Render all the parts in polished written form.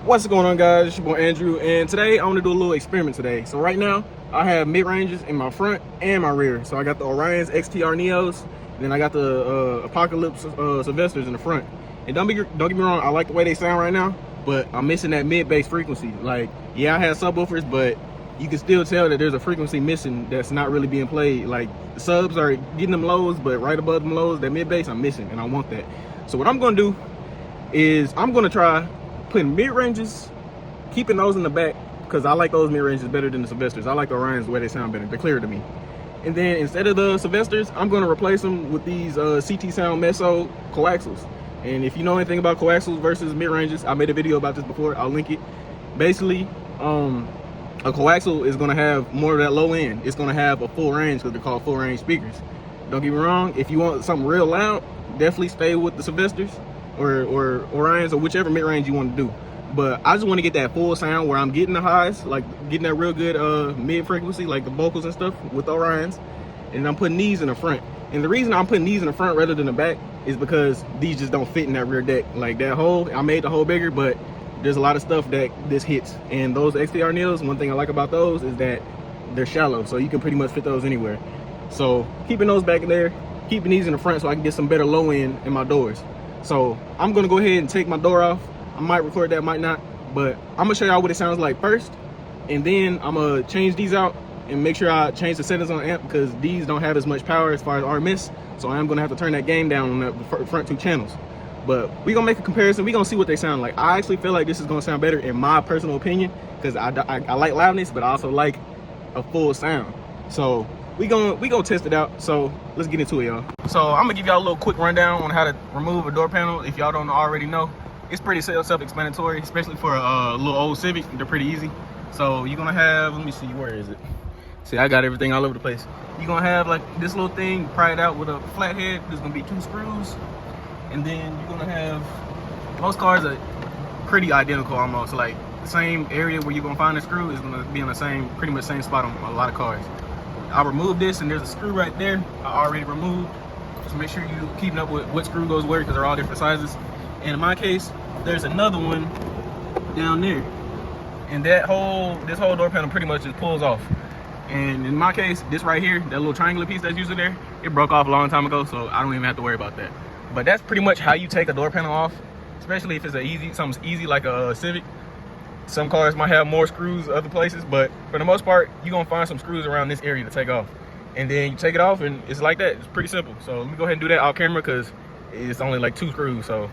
What's going on, guys? It's your boy Andrew, and today I want to do a little experiment today. So right now I have mid-ranges in my front and my rear. So I got the Orion's XTR Neos, and then I got the Apocalypse Sylvesters in the front. And don't get me wrong, I like the way they sound right now, but I'm missing that mid-bass frequency. Like, yeah, I have subwoofers, but you can still tell that there's a frequency missing that's not really being played. Like, the subs are getting them lows, but right above them lows, that mid-bass I'm missing, and I want that. So what I'm gonna do is I'm gonna try putting mid-ranges, keeping those in the back, because I like those mid-ranges better than the Sylvesters. I like the Orions the way they sound better. They're clearer to me. And then instead of the Sylvesters, I'm going to replace them with these CT Sound Meso Coaxials. And if you know anything about coaxials versus mid-ranges, I made a video about this before. I'll link it. Basically, a coaxial is going to have more of that low end. It's going to have a full range because they're called full range speakers. Don't get me wrong, if you want something real loud, definitely stay with the Sylvesters or Orions or whichever mid-range you want to do. But I just want to get that full sound where I'm getting the highs, like getting that real good mid frequency, like the vocals and stuff with the Orions. And I'm putting these in the front. And the reason I'm putting these in the front rather than the back is because these just don't fit in that rear deck. Like that hole, I made the hole bigger, but there's a lot of stuff that this hits. And those XTR Neos, one thing I like about those is that they're shallow, so you can pretty much fit those anywhere. So keeping those back there, keeping these in the front so I can get some better low end in my doors. So I'm gonna go ahead and take my door off. I might record that, might not, but I'm gonna show y'all what it sounds like first, and then I'm gonna change these out and make sure I change the settings on the amp because these don't have as much power as far as RMS, so I am gonna have to turn that gain down on the front two channels. But we gonna make a comparison. We gonna see what they sound like. I actually feel like this is gonna sound better in my personal opinion because I like loudness, but I also like a full sound. So we gonna test it out. So let's get into it, y'all. So I'm gonna give y'all a little quick rundown on how to remove a door panel if y'all don't already know. It's pretty self-explanatory, especially for a little old Civic. They're pretty easy. So you're gonna have, let me see, where is it? See, I got everything all over the place. You're gonna have like this little thing pried out with a flathead. There's gonna be 2 screws. And then you're gonna have, most cars are pretty identical almost. Like the same area where you're gonna find the screw is gonna be on the same, pretty much same spot on a lot of cars. I removed this and there's a screw right there I already removed. Just make sure you keeping up with what screw goes where because they're all different sizes. And in my case, there's another one down there. And this whole door panel pretty much just pulls off. And in my case, this right here, that little triangular piece that's usually there, it broke off a long time ago, so I don't even have to worry about that. But that's pretty much how you take a door panel off, especially if it's something's easy like a Civic. Some cars might have more screws other places, but for the most part, you're gonna find some screws around this area to take off. And then you take it off and it's like that. It's pretty simple. So let me go ahead and do that off camera because it's only like 2 screws, so.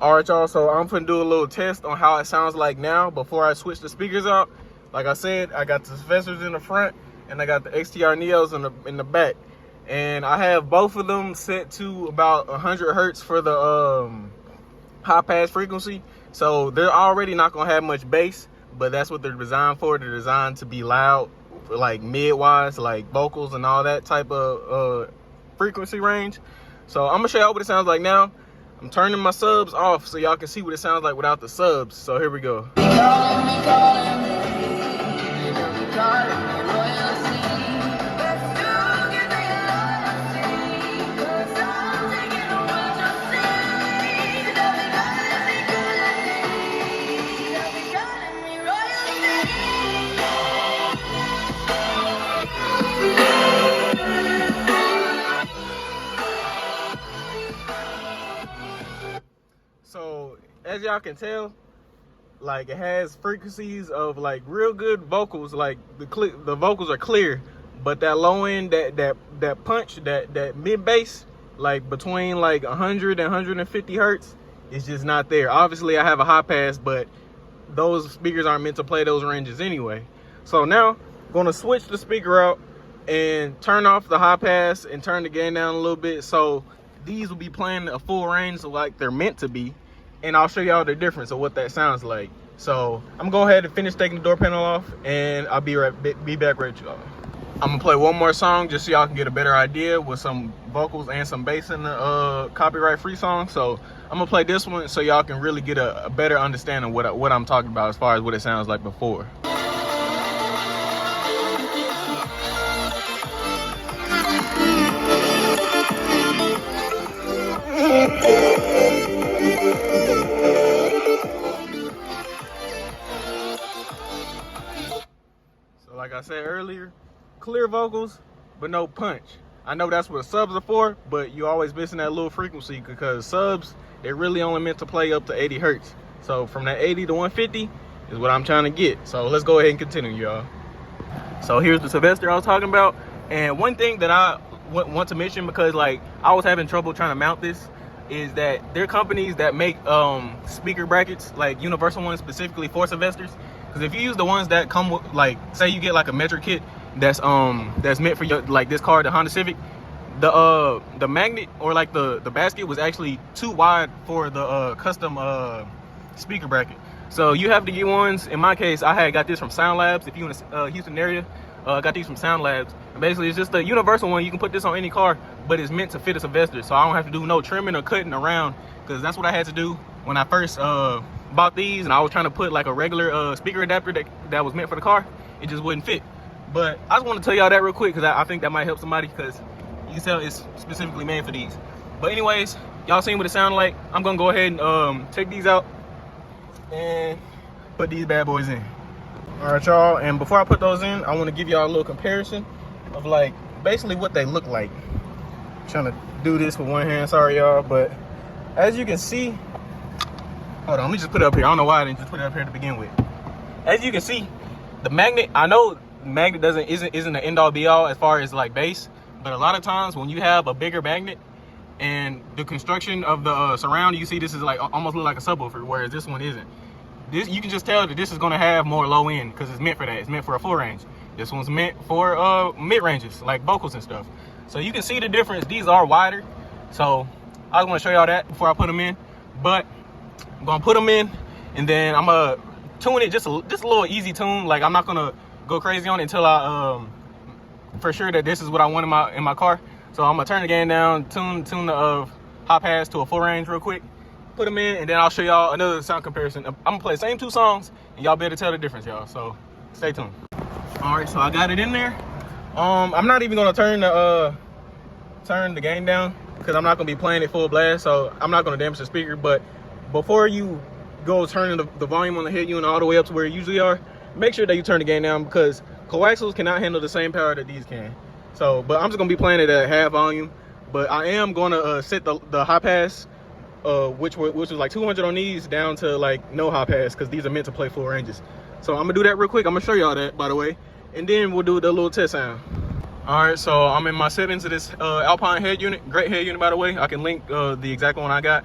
All right, y'all, so I'm gonna do a little test on how it sounds like now before I switch the speakers out. Like I said, I got the Sylvesters in the front and I got the XTR Neos in the back. And I have both of them set to about 100 hertz for the high pass frequency. So they're already not gonna have much bass, but that's what they're designed for. They're designed to be loud, for like mid-wise, like vocals and all that type of frequency range. So I'm gonna show y'all what it sounds like now. I'm turning my subs off so y'all can see what it sounds like without the subs. So here we go. So as y'all can tell, like it has frequencies of like real good vocals. Like the vocals are clear, but that low end, that punch, that mid bass, like between like 100 and 150 hertz, is just not there. Obviously, I have a high pass, but those speakers aren't meant to play those ranges anyway. So now I'm gonna switch the speaker out and turn off the high pass and turn the gain down a little bit. So these will be playing a full range like they're meant to be. And I'll show y'all the difference of what that sounds like. So I'm gonna go ahead and finish taking the door panel off and I'll be back right, y'all. I'm gonna play one more song just so y'all can get a better idea with some vocals and some bass in the copyright free song. So I'm gonna play this one so y'all can really get a better understanding of what I'm talking about as far as what it sounds like before. I said earlier, clear vocals, but no punch. I know that's what subs are for, but you always missing that little frequency because subs, they're really only meant to play up to 80 hertz. So from that 80 to 150 is what I'm trying to get. So let's go ahead and continue, y'all. So here's the Sylvester I was talking about. And one thing that I want to mention, because like I was having trouble trying to mount this, is that there are companies that make speaker brackets, like universal ones specifically for Sylvesters. Because if you use the ones that come with, like, say you get like a metric kit that's meant for your, like this car, the Honda Civic, the magnet or like the basket was actually too wide for the custom speaker bracket. So you have to get ones. In my case, I had got this from Sound Labs. If you in the Houston area, got these from Sound Labs. And basically, it's just a universal one. You can put this on any car, but it's meant to fit a Sylvester. So I don't have to do no trimming or cutting around, because that's what I had to do when I first bought these, and I was trying to put like a regular speaker adapter that was meant for the car. It just wouldn't fit. But I just want to tell y'all that real quick, because I think that might help somebody, because you can tell it's specifically made for these. But anyways, y'all seen what it sounded like. I'm gonna go ahead and take these out and put these bad boys in. All right, y'all, and before I put those in, I want to give y'all a little comparison of like basically what they look like. I'm trying to do this with one hand, sorry y'all, but as you can see, hold on, let me just put it up here. I don't know why I didn't just put it up here to begin with. As you can see, the magnet, I know the magnet isn't an end all be all as far as like bass, but a lot of times when you have a bigger magnet and the construction of the surround, you see this is like almost look like a subwoofer, whereas this one isn't. This, you can just tell that this is going to have more low end because it's meant for that. It's meant for a full range. This one's meant for mid ranges, like vocals and stuff. So you can see the difference. These are wider. So I was going to show y'all that before I put them in. But I'm going to put them in, and then I'm going to tune it just a little easy tune. Like I'm not going to go crazy on it until I for sure that this is what I want in my car. So I'm going to turn the gain down, tune the high pass to a full range real quick. Put them in, and then I'll show y'all another sound comparison. I'm gonna play the same two songs, and y'all better tell the difference, y'all. So stay tuned. All right, so I got it in there. I'm not even gonna turn the gain down because I'm not gonna be playing it full blast, so I'm not gonna damage the speaker. But before you go turning the volume on the head unit all the way up to where you usually are, make sure that you turn the gain down, because coaxials cannot handle the same power that these can. So, but I'm just gonna be playing it at half volume. But I am gonna set the high pass, which was like 200 on these, down to like no high pass, because these are meant to play full ranges. So I'm gonna do that real quick. I'm gonna show y'all that, by the way, and then we'll do the little test sound. All right, so I'm in my settings of this Alpine head unit. Great head unit, by the way. I can link the exact one I got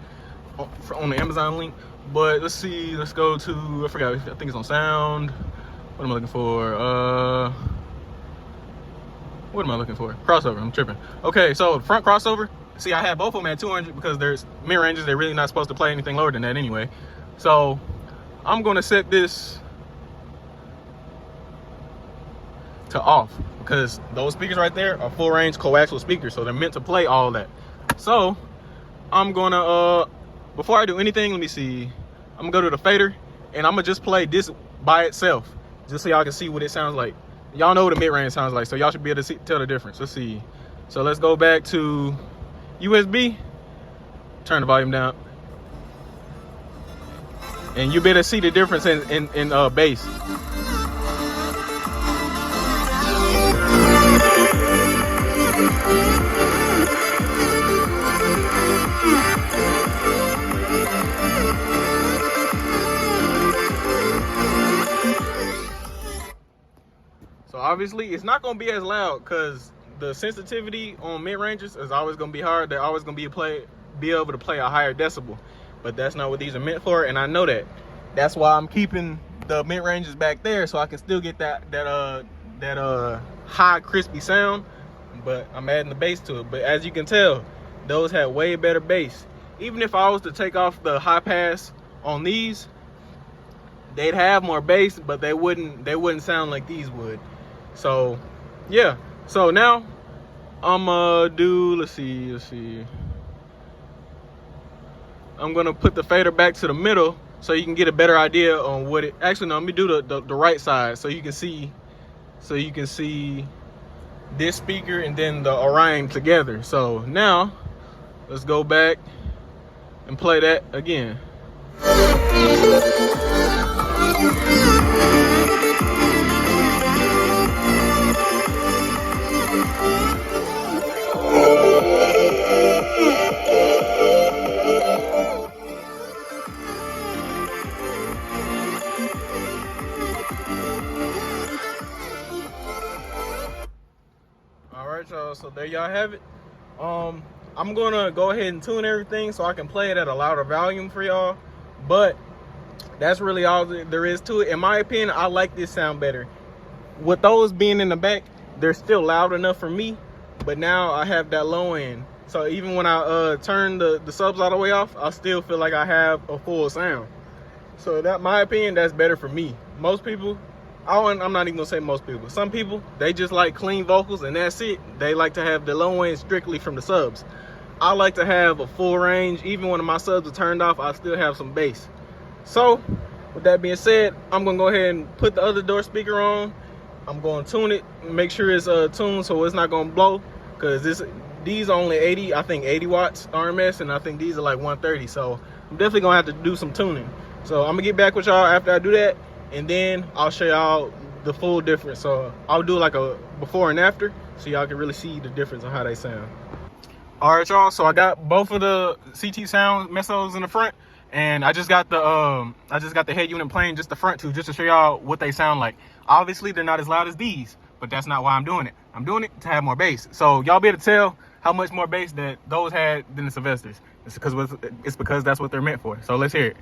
on the Amazon link. But let's see, let's go to, I forgot, I think it's on sound. What am I looking for? What am I looking for? Crossover, I'm tripping. Okay, so front crossover. See, I had both of them at 200 because there's mid ranges. They're really not supposed to play anything lower than that anyway. So I'm gonna set this to off, because those speakers right there are full range coaxial speakers, so they're meant to play all that. So I'm gonna before I do anything, let me see, I'm gonna go to the fader, and I'm gonna just play this by itself, just so y'all can see what it sounds like. Y'all know what a mid range sounds like, so y'all should be able to tell the difference. Let's see. So let's go back to USB, turn the volume down, and you better see the difference in bass. So obviously it's not going to be as loud, because the sensitivity on mid ranges is always going to be hard. They're always going to be able to play a higher decibel, but that's not what these are meant for, and I know that. That's why I'm keeping the mid ranges back there, so I can still get that high crispy sound, but I'm adding the bass to it. But as you can tell, those had way better bass. Even if I was to take off the high pass on these, they'd have more bass, but they wouldn't sound like these would. So yeah. So now I'm gonna do, let's see. I'm gonna put the fader back to the middle so you can get a better idea on what it, actually no, let me do the right side so you can see this speaker and then the Orion together. So now let's go back and play that again. right, y'all, so there y'all have it. I'm gonna go ahead and tune everything so I can play it at a louder volume for y'all, but that's really all there is to it. In my opinion, I like this sound better. With those being in the back, they're still loud enough for me, but now I have that low end. So even when I turn the subs all the way off, I still feel like I have a full sound. So that, my opinion, that's better for me. Most people, I'm not even gonna say most people, some people, they just like clean vocals and that's it. They like to have the low end strictly from the subs. I like to have a full range. Even when my subs are turned off, I still have some bass. So with that being said, I'm gonna go ahead and put the other door speaker on. I'm gonna tune it, make sure it's tuned so it's not gonna blow, because these are only 80, I think 80 watts RMS, and I think these are like 130. So I'm definitely gonna have to do some tuning. So I'm gonna get back with y'all after I do that, and then I'll show y'all the full difference. So I'll do like a before and after so y'all can really see the difference on how they sound. All right, y'all, so I got both of the CT sound mesos in the front, and I just got the head unit playing just the front two, just to show y'all what they sound like. Obviously they're not as loud as these, but that's not why I'm doing it. I'm doing it to have more bass, so y'all be able to tell how much more bass that those had than the Sylvesters. It's because that's what they're meant for. So let's hear it.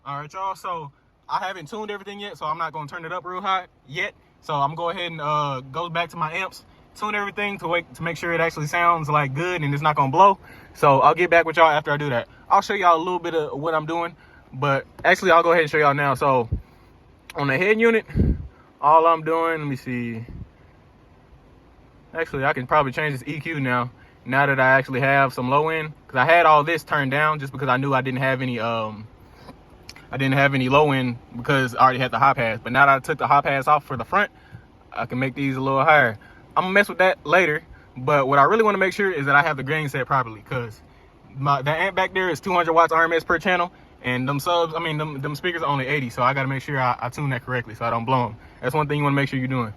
All right, y'all, so I haven't tuned everything yet, so I'm not going to turn it up real high yet. So I'm going to go ahead and go back to my amps, tune everything to make sure it actually sounds like good and it's not going to blow. So I'll get back with y'all after I do that. I'll show y'all a little bit of what I'm doing, but actually I'll go ahead and show y'all now. So on the head unit, all I'm doing, let me see. Actually, I can probably change this EQ now that I actually have some low end, because I had all this turned down just because I knew I didn't have any low end because I already had the high pass. But now that I took the high pass off for the front, I can make these a little higher. I'm gonna mess with that later, but what I really want to make sure is that I have the gain set properly, because the amp back there is 200 watts RMS per channel, and them subs, them speakers are only 80, so I got to make sure I tune that correctly so I don't blow them. That's one thing you want to make sure you're doing.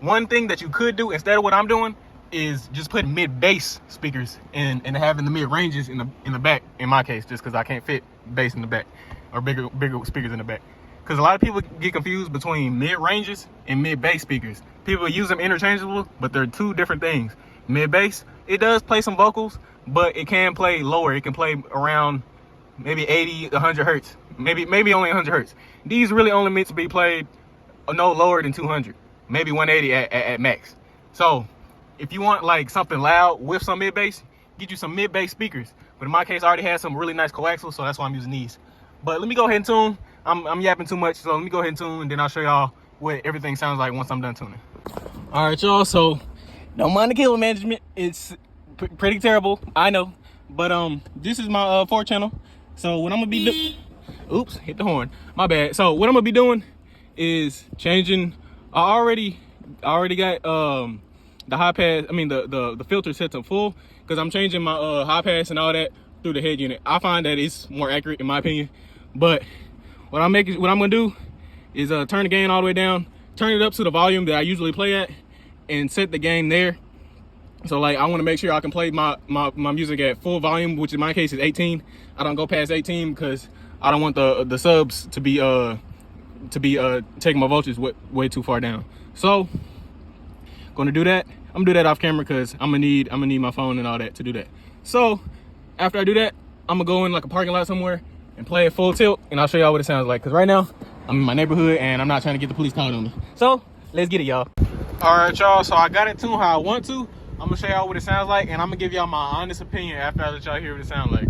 One thing that you could do instead of what I'm doing is just put mid-bass speakers and having the mid-ranges in the back, in my case, just because I can't fit bass in the back, or bigger speakers in the back. Because a lot of people get confused between mid-ranges and mid-bass speakers. People use them interchangeable, but they're two different things. Mid-bass, it does play some vocals, but it can play lower. It can play around maybe 80, 100 hertz, maybe only 100 hertz. These really only meant to be played no lower than 200, maybe 180 at max. So if you want like something loud with some mid-bass, get you some mid-bass speakers. But in my case, I already had some really nice coaxials, so that's why I'm using these. But let me go ahead and tune. I'm yapping too much, so let me go ahead and tune, and then I'll show y'all what everything sounds like once I'm done tuning. All right, y'all, so don't mind the cable management. It's pretty terrible, I know. But this is my 4-channel. So what I'm gonna be doing, oops, hit the horn, my bad. So what I'm gonna be doing is changing. I already got the high pass, the filter set to full, because I'm changing my high pass and all that through the head unit. I find that it's more accurate in my opinion. But what I'm gonna do is turn the gain all the way down, turn it up to the volume that I usually play at, and set the gain there. So like I want to make sure I can play my music at full volume, which in my case is 18. I don't go past 18 because I don't want the subs to be taking my voltage way too far down. So gonna do that. I'm gonna do that off camera because I'm gonna need my phone and all that to do that. So after I do that, I'm gonna go in like a parking lot somewhere and play it full tilt, and I'll show y'all what it sounds like, because right now I'm in my neighborhood and I'm not trying to get the police called on me. So let's get it, y'all. All right, y'all, so I got it tuned how I want to. I'm gonna show y'all what it sounds like, and I'm gonna give y'all my honest opinion after I let y'all hear what it sounds like.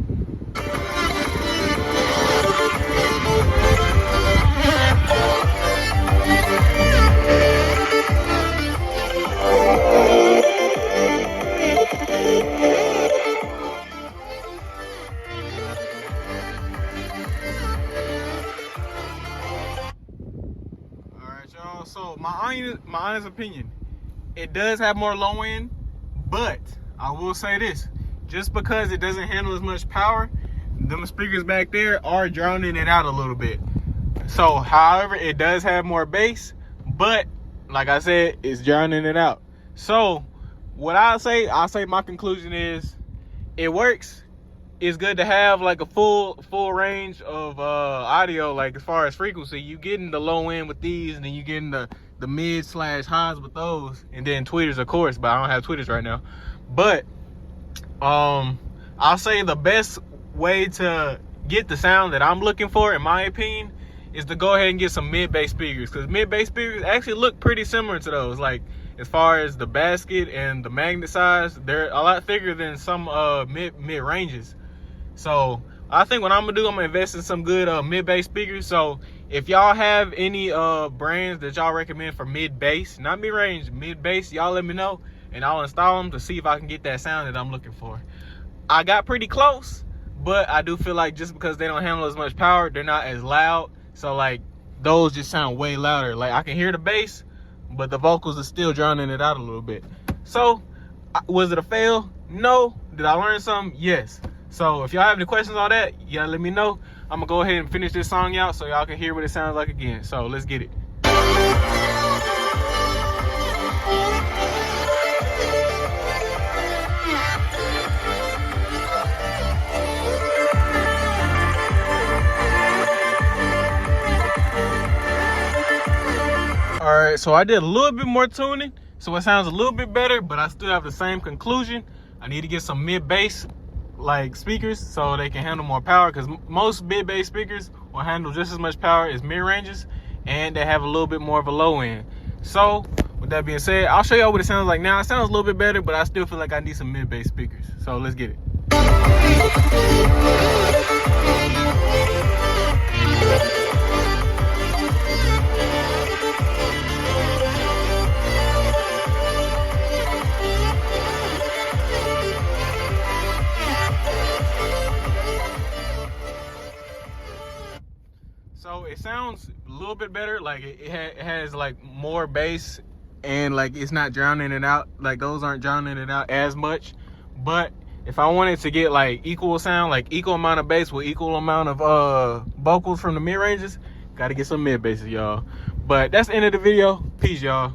So my honest opinion, it does have more low end, but I will say this, just because it doesn't handle as much power, them speakers back there are drowning it out a little bit. So however, it does have more bass, but like I said, it's drowning it out. So what I'll say my conclusion is it works, it's good to have like a full range of audio, like as far as frequency. You getting the low end with these, and then you getting the mid / highs with those, and then tweeters, of course, but I don't have tweeters right now. But I'll say the best way to get the sound that I'm looking for, in my opinion, is to go ahead and get some mid-bass speakers, because mid-bass speakers actually look pretty similar to those. Like as far as the basket and the magnet size, they're a lot thicker than some mid ranges. So I think what I'm gonna do, I'm gonna invest in some good mid-bass speakers. So if y'all have any brands that y'all recommend for mid-bass, not mid-range, mid-bass, y'all let me know, and I'll install them to see if I can get that sound that I'm looking for. I got pretty close, but I do feel like just because they don't handle as much power, they're not as loud. So like those just sound way louder. Like I can hear the bass, but the vocals are still drowning it out a little bit. So was it a fail? No. Did I learn something? Yes. So if y'all have any questions on that, y'all let me know. I'm gonna go ahead and finish this song out so y'all can hear what it sounds like again. So let's get it. All right, so I did a little bit more tuning, so it sounds a little bit better, but I still have the same conclusion. I need to get some mid-bass like speakers so they can handle more power, because most mid-bass speakers will handle just as much power as mid-ranges, and they have a little bit more of a low end. So with that being said, I'll show y'all what it sounds like now. It sounds a little bit better, but I still feel like I need some mid-bass speakers. So let's get it. So it sounds a little bit better. Like it has like more bass, and like it's not drowning it out. Like those aren't drowning it out as much. But if I wanted to get like equal sound, like equal amount of bass with equal amount of vocals from the mid ranges, gotta get some mid basses, y'all. But that's the end of the video. Peace, y'all.